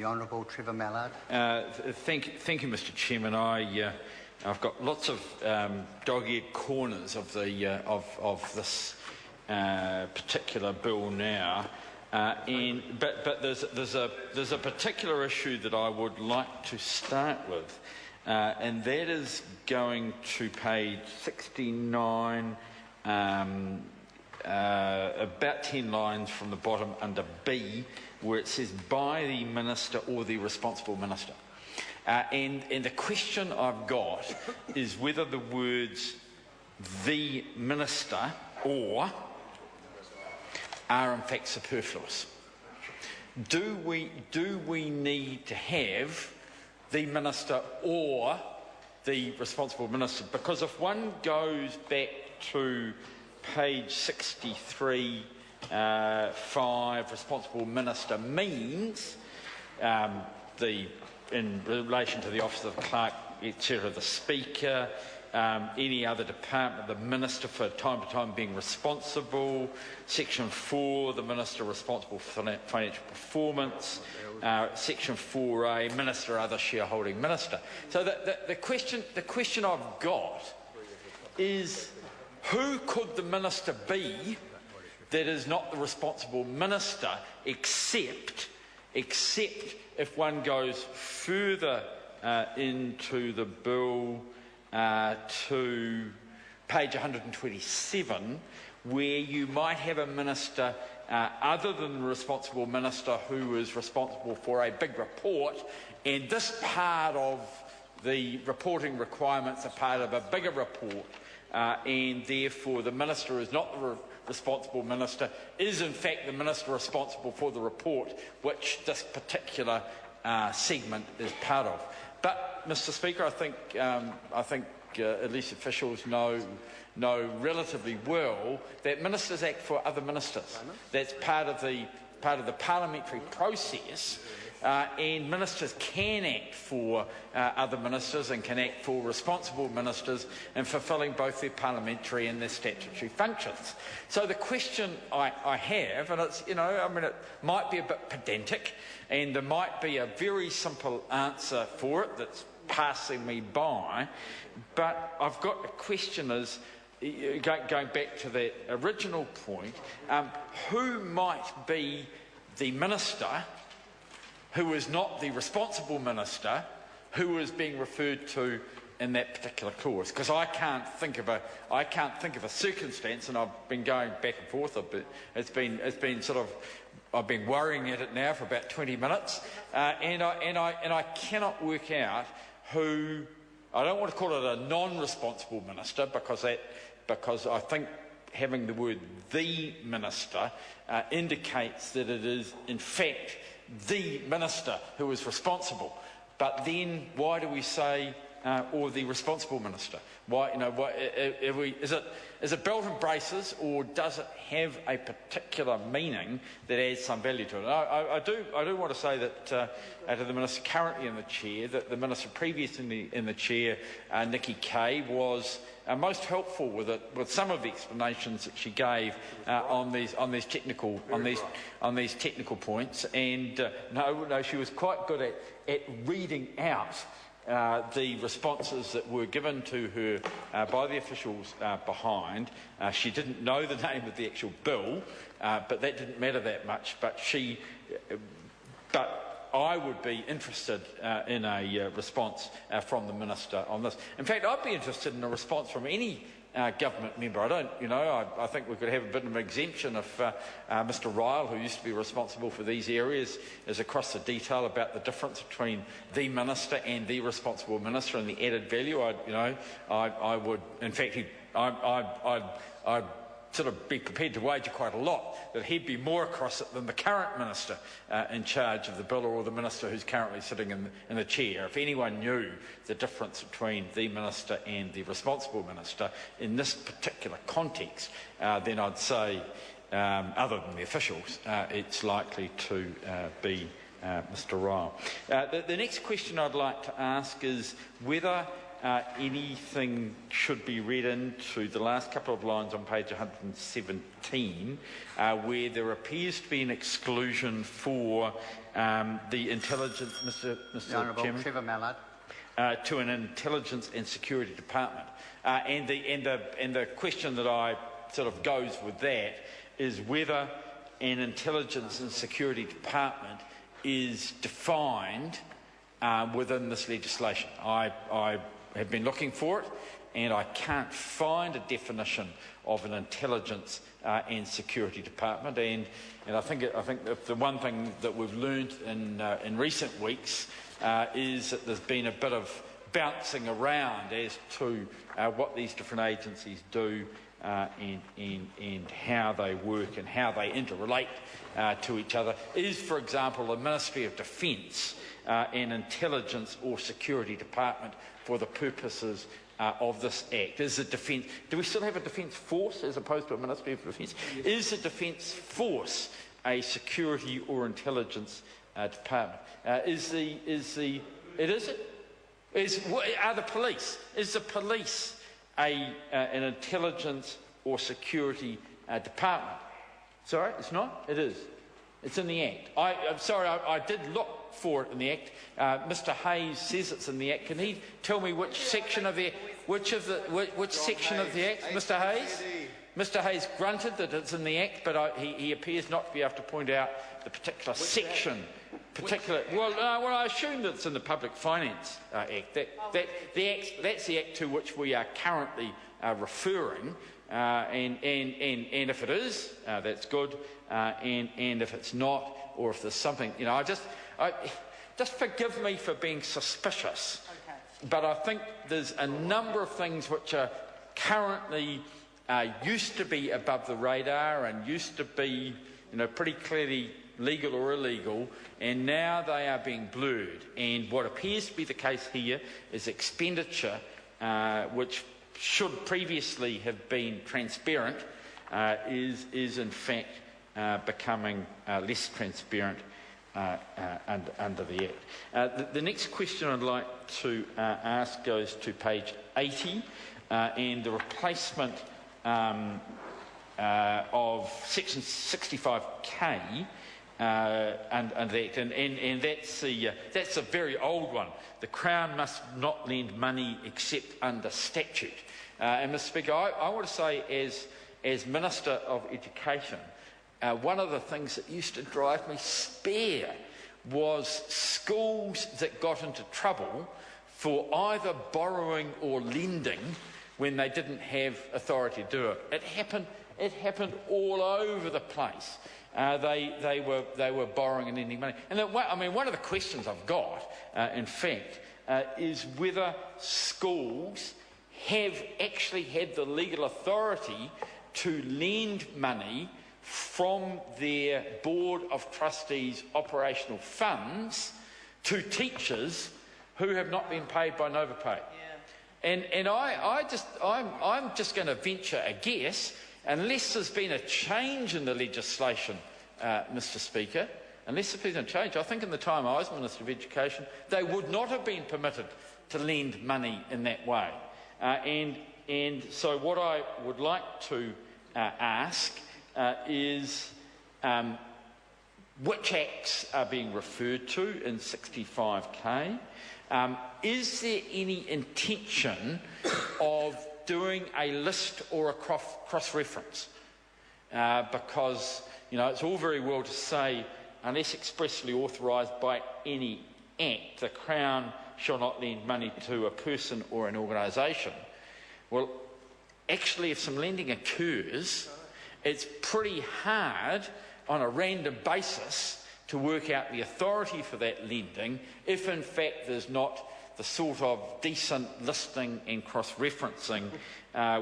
the Honourable Trevor Mallard. Thank you, Mr. Chairman. I've got lots of dog-eared corners of this particular bill now, but there's a particular issue that I would like to start with, and that is going to page 69, about 10 lines from the bottom under B, where it says by the Minister or the responsible Minister. And the question I've got is whether the words the Minister or are in fact superfluous. Do we need to have the Minister or the responsible Minister? Because if one goes back to page 63, 5, responsible Minister means in relation to the Office of the Clerk, etc., the Speaker, any other department, the Minister for time to time being responsible. Section 4, the Minister responsible for financial performance. Section 4A, Minister or other shareholding Minister. So the question I've got is, who could the Minister be that is not the responsible Minister, except if one goes further into the bill to page 127, where you might have a Minister other than the responsible Minister who is responsible for a big report, and this part of the reporting requirements are part of a bigger report, and therefore the Minister is not the responsible Minister, is in fact the Minister responsible for the report, which this particular segment is part of. But, Mr. Speaker, I think at least officials know relatively well that ministers act for other ministers. That's part of the parliamentary process. And ministers can act for other ministers and can act for responsible ministers in fulfilling both their parliamentary and their statutory functions. So the question I have, and it's, it might be a bit pedantic, and there might be a very simple answer for it that's passing me by, but I've got a question is, going back to that original point, who might be the minister who is not the responsible minister who is being referred to in that particular clause? Because I can't think of a circumstance, and I've been going back and forth. I've been worrying at it now for about 20 minutes, and I cannot work out who. I don't want to call it a non-responsible minister, because I think having the word the minister indicates that it is in fact the minister who is responsible. But then why do we say or the responsible minister? Why, is it belt and braces, or does it have a particular meaning that adds some value to it? I do want to say that to the minister currently in the chair, that the minister previously in the chair, Nikki Kay, was most helpful with some of the explanations that she gave on these technical points, and no, she was quite good at reading out the responses that were given to her by the officials behind. She didn't know the name of the actual bill, but that didn't matter that much. But I would be interested in a response from the Minister on this. In fact, I'd be interested in a response from any government member. I think we could have a bit of an exemption if Mr Ryle, who used to be responsible for these areas, is across the detail about the difference between the Minister and the responsible Minister and the added value. I would, in fact, I'd sort of be prepared to wager quite a lot that he'd be more across it than the current Minister in charge of the bill, or the Minister who's currently sitting in the chair. If anyone knew the difference between the Minister and the responsible Minister in this particular context, then I'd say, other than the officials, it's likely to be Mr Ryle. The next question I'd like to ask is whether anything should be read into the last couple of lines on page 117, where there appears to be an exclusion for the intelligence, Mr. Chairman, Trevor Mallard, to an intelligence and security department, and the question that I sort of goes with that is whether an intelligence and security department is defined within this legislation. I have been looking for it, and I can't find a definition of an intelligence and security department. And I think the one thing that we've learned in recent weeks is that there's been a bit of bouncing around as to what these different agencies do and how they work and how they interrelate to each other. Is, for example, the Ministry of Defence an intelligence or security department for the purposes of this Act? Is the Defence... Do we still have a Defence Force as opposed to a Ministry of Defence? Is the Defence Force a security or intelligence department? Are the police? Is the police an intelligence or security department? Sorry, it's not? It is. It's in the Act. I'm sorry, I did look for it in the Act. Mr. Hayes says it's in the Act. Can he tell me which section of the section of the Act, Mr. Hayes? Mr. Hayes grunted that it's in the Act, but he appears not to be able to point out the particular section. Well, I assume that it's in the Public Finance Act. That's the Act to which we are currently referring, and if it is, that's good. And if it's not, or if there's something, just forgive me for being suspicious. Okay. But I think there's a number of things which are currently used to be above the radar and used to be, pretty clearly legal or illegal, and now they are being blurred. And what appears to be the case here is expenditure, which should previously have been transparent, is in fact becoming less transparent under the Act. The next question I'd like to ask goes to page 80 and the replacement of section 65K under the Act, and that's a very old one. The Crown must not lend money except under statute. And Mr. Speaker, I want to say, as Minister of Education, one of the things that used to drive me spare was schools that got into trouble for either borrowing or lending when they didn't have authority to do it. It happened all over the place. They were borrowing and lending money. And one of the questions I've got, in fact, is whether schools have actually had the legal authority to lend money from their Board of Trustees operational funds to teachers who have not been paid by Novapay. Yeah. And I'm just going to venture a guess, unless there's been a change in the legislation, Mr. Speaker, unless there's been a change, I think in the time I was Minister of Education, they would not have been permitted to lend money in that way. And so what I would like to ask is which acts are being referred to in 65K? Is there any intention of doing a list or a cross-reference? Because, it's all very well to say, unless expressly authorised by any act, the Crown shall not lend money to a person or an organisation. Well, actually, if some lending occurs, it's pretty hard on a random basis to work out the authority for that lending if in fact there's not the sort of decent listing and cross-referencing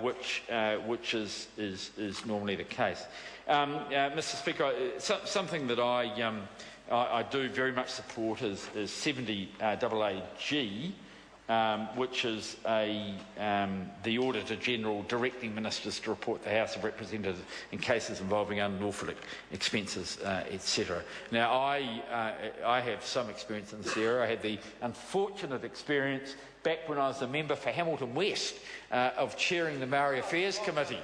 which is normally the case. Mr. Speaker, something that I do very much support is 70AAG, which is the Auditor General directing ministers to report to the House of Representatives in cases involving unlawful expenses, etc. Now, I have some experience in this area. I had the unfortunate experience back when I was a member for Hamilton West of chairing the Maori Affairs Committee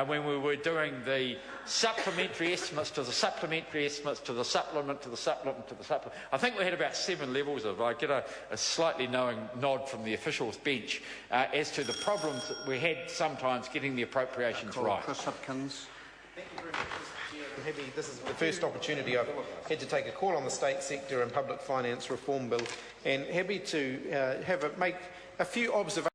when we were doing the supplementary estimates to the supplementary estimates to the supplement to the supplement to the supplement. I think we had about 7 levels of it. I get a slightly knowing nod from the officials bench as to the problems that we had sometimes getting the appropriations right. Chris Hipkins. Thank you very much, Mr. Chair. I'm happy. This is the first opportunity I've had to take a call on the state sector and public finance reform bill, and happy to make a few observations.